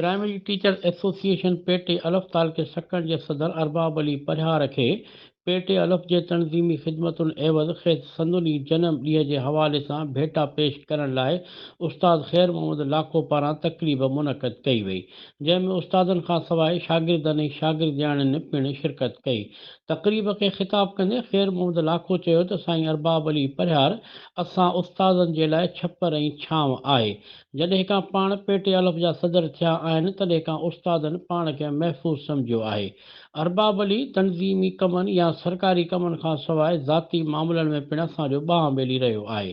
Primary teacher association पेटे अलफ़ तालके सक़रंड जे सदर ارباب अली परहयार खे पेटे अलफ़ जे तनज़ीमी ख़िदमतुनि एवज़ खेसि संदुनी जनम ॾींहं जे हवाले सां भेटा पेश करण लाइ उस्ताद ख़ैर मोहम्मद लाखो पारां तक़रीब मुनक़द कई वई, जंहिंमें उस्तादनि खां सवाइ शागिर्दनि ऐं शागिर्दियाणियुनि पिणु शिरकत कई। तक़रीब खे ख़िताब कंदे ख़ैर मोहम्मद लाखो चयो त साईं ارباب अली परहयार असां उस्तादनि जे लाइ छपर ऐं छांव आहे। जॾहिं खां पाण पेटे अलफ़ जा सदर थिया आहिनि तॾहिं खां उस्तादनि पाण खे महफ़ूज़ सम्झियो आहे। ارباب अली तनज़ीमी कमनि या सरकारी कमनि खां सवाइ ज़ाती मामलनि में पिणु असांजो ॿांह ॿेली रहियो आहे।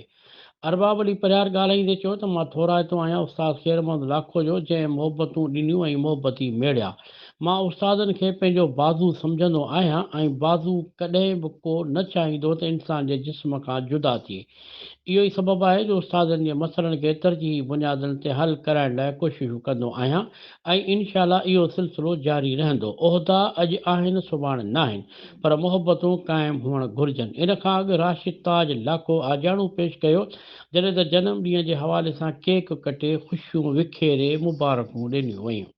ارباب अली परहयार ॻाल्हाईंदे चयो त मां थोराइतो आहियां उस्ताद ख़ैर मोहम्मद लाखो जो, जंहिं मोहबतूं ॾिनियूं ऐं मोहबती मेड़िया। मां उस्तादनि खे पंहिंजो बाज़ू सम्झंदो आहियां ऐं बाज़ू कॾहिं बि को न चाहींदो त इंसान जे जिस्म खां जुदा थिए। इहो ई सबबु आहे जो उस्तादनि जे मसइलनि खे तरजीही बुनियादनि ते हल कराइण लाइ कोशिशूं कंदो आहियां ऐं इनशा इहो सिलसिलो जारी रहंदो। उहिदा अॼु आहिनि सुभाणे न आहिनि, पर मोहबतूं क़ाइमु हुअणु घुरिजनि। इन खां अॻु राशिद ताज लाखो आजाणू पेश कयो, जॾहिं त जनम ॾींहं जे हवाले सां केक कटे ख़ुशियूं विखेरे मुबारकूं ॾिनियूं वयूं।